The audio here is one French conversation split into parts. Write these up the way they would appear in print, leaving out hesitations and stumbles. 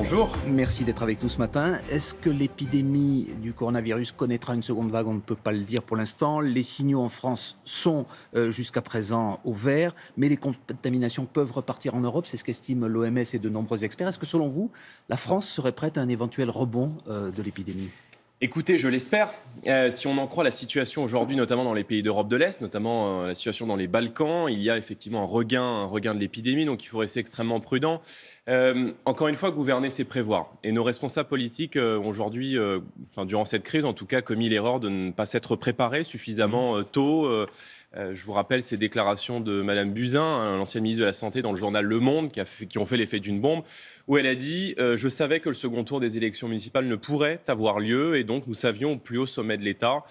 bonjour. Merci d'être avec nous ce matin. Est-ce que l'épidémie du coronavirus connaîtra une seconde vague? On ne peut pas le dire pour l'instant. Les signaux en France sont jusqu'à présent au vert, mais les contaminations peuvent repartir en Europe. C'est ce qu'estiment l'OMS et de nombreux experts. Est-ce que selon vous, la France serait prête à un éventuel rebond de l'épidémie? Écoutez, je l'espère. Si on en croit la situation aujourd'hui, notamment dans les pays d'Europe de l'Est, notamment la situation dans les Balkans, il y a effectivement un regain de l'épidémie, donc il faut rester extrêmement prudent. Encore une fois, gouverner, c'est prévoir. Et nos responsables politiques ont aujourd'hui, durant cette crise, en tout cas, commis l'erreur de ne pas s'être préparés suffisamment tôt. Je vous rappelle ces déclarations de Madame Buzyn, l'ancienne ministre de la Santé, dans le journal Le Monde, qui ont fait l'effet d'une bombe, où elle a dit « Je savais que le second tour des élections municipales ne pourrait avoir lieu, et donc nous savions au plus haut sommet de l'État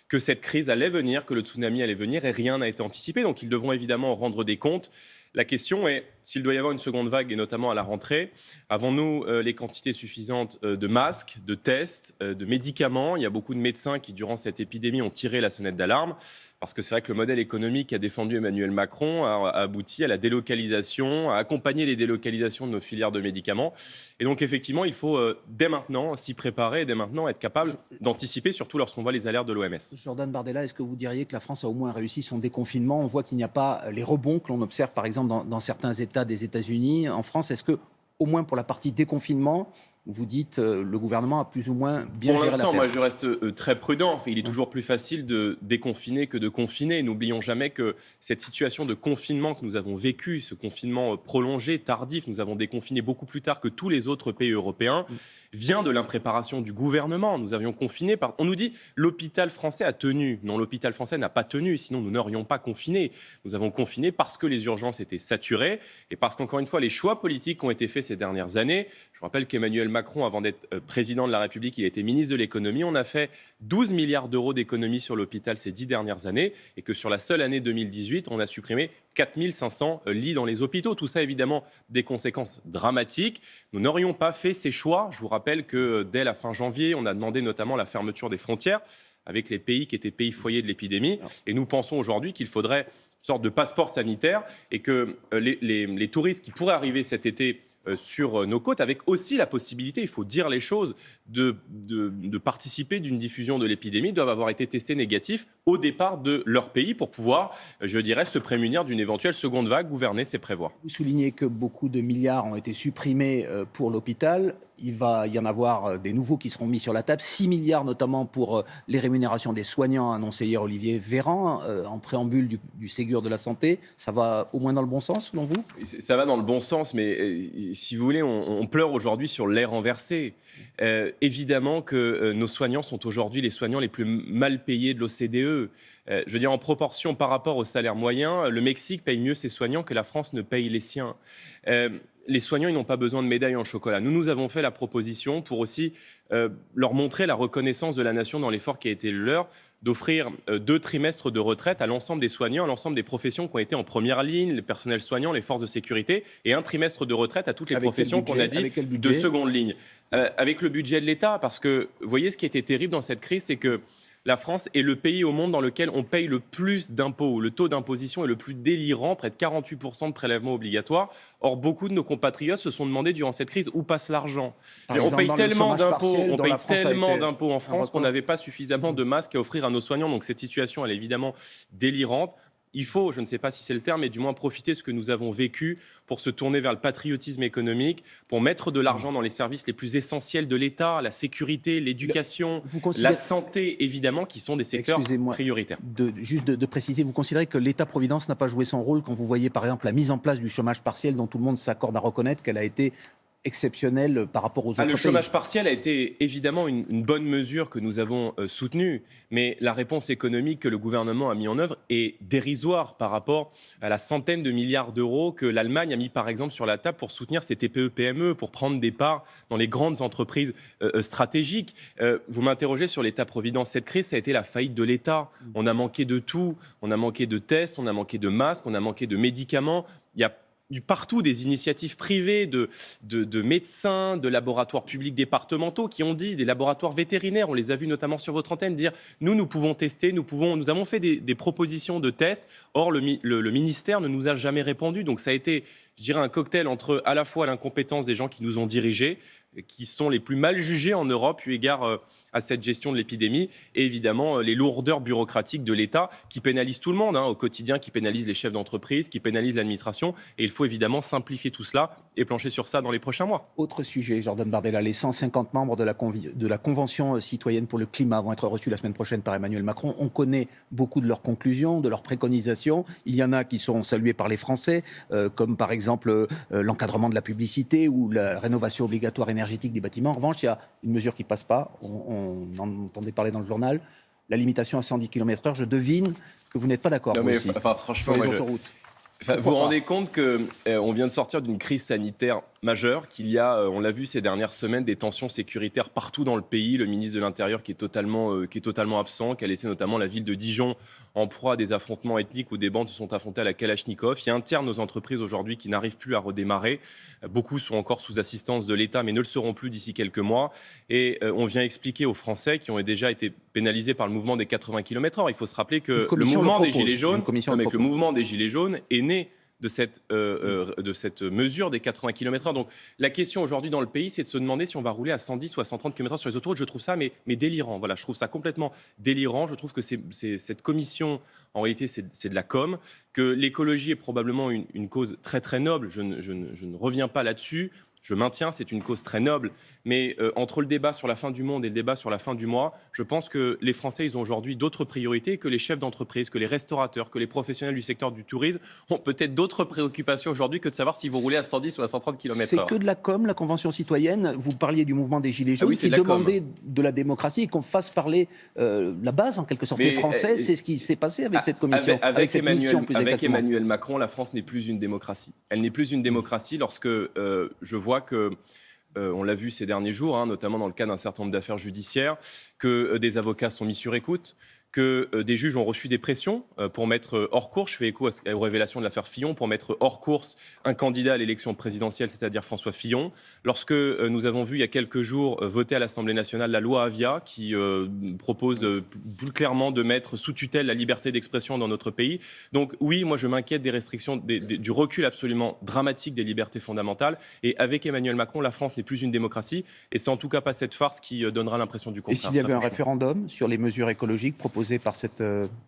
que cette crise allait venir, que le tsunami allait venir, et rien n'a été anticipé. Donc ils devront évidemment rendre des comptes. » La question est, s'il doit y avoir une seconde vague, et notamment à la rentrée, avons-nous les quantités suffisantes de masques, de tests, de médicaments? Il y a beaucoup de médecins qui, durant cette épidémie, ont tiré la sonnette d'alarme. Parce que c'est vrai que le modèle économique qu'a défendu Emmanuel Macron a abouti à la délocalisation, à accompagner les délocalisations de nos filières de médicaments. Et donc effectivement, il faut dès maintenant s'y préparer et dès maintenant être capable d'anticiper, surtout lorsqu'on voit les alertes de l'OMS. Jordan Bardella, est-ce que vous diriez que la France a au moins réussi son déconfinement? On voit qu'il n'y a pas les rebonds que l'on observe par exemple dans certains États des États-Unis. En France, est-ce que, au moins pour la partie déconfinement, vous dites le gouvernement a plus ou moins bien géré l'affaire? Pour l'instant, moi, je reste très prudent. Enfin, il est toujours plus facile de déconfiner que de confiner. N'oublions jamais que cette situation de confinement que nous avons vécu, ce confinement prolongé, tardif, nous avons déconfiné beaucoup plus tard que tous les autres pays européens, vient de l'impréparation du gouvernement. Nous avions confiné. On nous dit l'hôpital français a tenu. Non, l'hôpital français n'a pas tenu, sinon nous n'aurions pas confiné. Nous avons confiné parce que les urgences étaient saturées et parce qu'encore une fois, les choix politiques ont été faits ces dernières années. Je rappelle qu'Emmanuel Macron, avant d'être président de la République, il était ministre de l'économie. On a fait 12 milliards d'euros d'économies sur l'hôpital ces 10 dernières années et que sur la seule année 2018, on a supprimé 4500 lits dans les hôpitaux. Tout ça, évidemment, des conséquences dramatiques. Nous n'aurions pas fait ces choix. Je vous rappelle que dès la fin janvier, on a demandé notamment la fermeture des frontières avec les pays qui étaient pays foyers de l'épidémie. Et nous pensons aujourd'hui qu'il faudrait une sorte de passeport sanitaire et que les touristes qui pourraient arriver cet été sur nos côtes, avec aussi la possibilité, il faut dire les choses, de participer d'une diffusion de l'épidémie, doivent avoir été testés négatifs au départ de leur pays pour pouvoir, je dirais, se prémunir d'une éventuelle seconde vague. Gouverner, c'est prévoir. Vous soulignez que beaucoup de milliards ont été supprimés pour l'hôpital. Il va y en avoir des nouveaux qui seront mis sur la table. 6 milliards notamment pour les rémunérations des soignants, annoncé hier Olivier Véran, en préambule du Ségur de la Santé. Ça va au moins dans le bon sens, selon vous? Ça va dans le bon sens, mais si vous voulez, on pleure aujourd'hui sur lait renversé. Évidemment que nos soignants sont aujourd'hui les soignants les plus mal payés de l'OCDE. Je veux dire, en proportion par rapport au salaire moyen, le Mexique paye mieux ses soignants que la France ne paye les siens. Les soignants, ils n'ont pas besoin de médailles en chocolat. Nous avons fait la proposition pour aussi leur montrer la reconnaissance de la nation dans l'effort qui a été le leur, d'offrir 2 trimestres de retraite à l'ensemble des soignants, à l'ensemble des professions qui ont été en première ligne, les personnels soignants, les forces de sécurité, et 1 trimestre de retraite à toutes les professions qu'on a dit de seconde ligne. Avec le budget de l'État, parce que, vous voyez, ce qui était terrible dans cette crise, c'est que la France est le pays au monde dans lequel on paye le plus d'impôts. Le taux d'imposition est le plus délirant, près de 48% de prélèvements obligatoires. Or, beaucoup de nos compatriotes se sont demandé durant cette crise où passe l'argent. On paye tellement d'impôts en France qu'on n'avait pas suffisamment de masques à offrir à nos soignants. Donc cette situation, elle est évidemment délirante. Il faut, je ne sais pas si c'est le terme, mais du moins profiter de ce que nous avons vécu pour se tourner vers le patriotisme économique, pour mettre de l'argent dans les services les plus essentiels de l'État, la sécurité, l'éducation, la santé, évidemment, qui sont des secteurs prioritaires. Juste de préciser, vous considérez que l'État-providence n'a pas joué son rôle quand vous voyez, par exemple, la mise en place du chômage partiel dont tout le monde s'accorde à reconnaître qu'elle a été exceptionnel par rapport aux autres pays. Le chômage partiel a été évidemment une bonne mesure que nous avons soutenue, mais la réponse économique que le gouvernement a mis en œuvre est dérisoire par rapport à la centaine de milliards d'euros que l'Allemagne a mis par exemple sur la table pour soutenir ses TPE-PME, pour prendre des parts dans les grandes entreprises stratégiques. Vous m'interrogez sur l'État-providence. Cette crise, ça a été la faillite de l'État. On a manqué de tout. On a manqué de tests, on a manqué de masques, on a manqué de médicaments. Il y a partout des initiatives privées de médecins, de laboratoires publics départementaux qui ont dit, des laboratoires vétérinaires, on les a vus notamment sur votre antenne, dire nous pouvons tester, nous avons fait des propositions de tests, or le ministère ne nous a jamais répondu. Donc ça a été, je dirais, un cocktail entre à la fois l'incompétence des gens qui nous ont dirigés, qui sont les plus mal jugés en Europe eu égard à cette gestion de l'épidémie, et évidemment les lourdeurs bureaucratiques de l'État qui pénalisent tout le monde au quotidien, qui pénalisent les chefs d'entreprise, qui pénalisent l'administration, et il faut évidemment simplifier tout cela et plancher sur ça dans les prochains mois. Autre sujet, Jordan Bardella, les 150 membres de la Convention citoyenne pour le climat vont être reçus la semaine prochaine par Emmanuel Macron. On connaît beaucoup de leurs conclusions, de leurs préconisations. Il y en a qui seront saluées par les Français, comme par exemple l'encadrement de la publicité ou la rénovation obligatoire énergétique des bâtiments. En revanche, il y a une mesure qui ne passe pas. On en entendait parler dans le journal, la limitation à 110 km/h. Je devine que vous n'êtes pas d'accord. Non, mais aussi, franchement, sur les autoroutes. Vous vous rendez compte qu'on vient de sortir d'une crise sanitaire majeure, qu'il y a, on l'a vu ces dernières semaines, des tensions sécuritaires partout dans le pays. Le ministre de l'Intérieur qui est totalement absent, qui a laissé notamment la ville de Dijon en proie à des affrontements ethniques où des bandes se sont affrontées à la Kalachnikov. Il y a un tiers de nos entreprises aujourd'hui qui n'arrivent plus à redémarrer. Beaucoup sont encore sous assistance de l'État, mais ne le seront plus d'ici quelques mois. Et on vient expliquer aux Français qui ont déjà été pénalisés par le mouvement des 80 km/h. Il faut se rappeler que le mouvement des Gilets jaunes est né de cette mesure des 80 km/h. Donc la question aujourd'hui dans le pays, c'est de se demander si on va rouler à 110 ou à 130 km/h sur les autoroutes. Je trouve ça mais délirant. Voilà, je trouve ça complètement délirant. Je trouve que cette commission, en réalité, c'est de la com, que l'écologie est probablement une cause très très noble. Je ne reviens pas là-dessus. Je maintiens, c'est une cause très noble, mais entre le débat sur la fin du monde et le débat sur la fin du mois, je pense que les Français, ils ont aujourd'hui d'autres priorités, que les chefs d'entreprise, que les restaurateurs, que les professionnels du secteur du tourisme ont peut-être d'autres préoccupations aujourd'hui que de savoir s'ils vont rouler à 110 ou à 130 km/h. C'est que de la com, la Convention citoyenne. Vous parliez du mouvement des Gilets jaunes, qui demandait de la démocratie et qu'on fasse parler la base, en quelque sorte, des Français. C'est ce qui s'est passé avec cette commission. Avec Emmanuel Macron, la France n'est plus une démocratie. Elle n'est plus une démocratie lorsque je vois que, on l'a vu ces derniers jours, notamment dans le cas d'un certain nombre d'affaires judiciaires, que des avocats sont mis sur écoute, que des juges ont reçu des pressions pour mettre hors course, je fais écho aux révélations de l'affaire Fillon, pour mettre hors course un candidat à l'élection présidentielle, c'est-à-dire François Fillon. Lorsque nous avons vu il y a quelques jours voter à l'Assemblée nationale la loi Avia, qui propose plus clairement de mettre sous tutelle la liberté d'expression dans notre pays. Donc oui, moi je m'inquiète des restrictions, du recul absolument dramatique des libertés fondamentales. Et avec Emmanuel Macron, la France n'est plus une démocratie. Et c'est en tout cas pas cette farce qui donnera l'impression du contraire. Et s'il y avait un référendum sur les mesures écologiques proposées par cette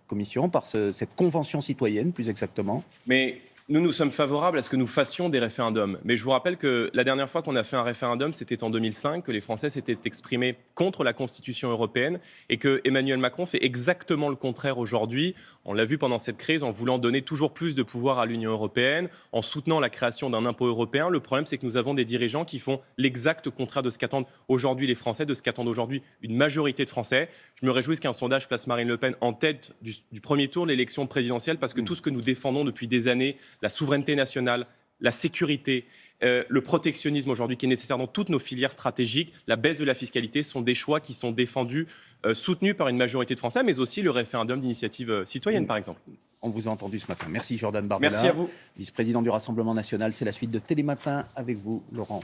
commission, par cette convention citoyenne, plus exactement? Mais nous sommes favorables à ce que nous fassions des référendums. Mais je vous rappelle que la dernière fois qu'on a fait un référendum, c'était en 2005, que les Français s'étaient exprimés contre la Constitution européenne et que Emmanuel Macron fait exactement le contraire aujourd'hui. On l'a vu pendant cette crise, en voulant donner toujours plus de pouvoir à l'Union européenne, en soutenant la création d'un impôt européen. Le problème, c'est que nous avons des dirigeants qui font l'exact contraire de ce qu'attendent aujourd'hui les Français, de ce qu'attendent aujourd'hui une majorité de Français. Je me réjouis qu'un sondage place Marine Le Pen en tête du premier tour de l'élection présidentielle, parce que tout ce que nous défendons depuis des années, la souveraineté nationale, la sécurité, le protectionnisme aujourd'hui qui est nécessaire dans toutes nos filières stratégiques, la baisse de la fiscalité sont des choix qui sont défendus, soutenus par une majorité de Français, mais aussi le référendum d'initiative citoyenne, par exemple. On vous a entendu ce matin. Merci Jordan Bardella. Merci à vous. Vice-président du Rassemblement national. C'est la suite de Télématin avec vous, Laurent.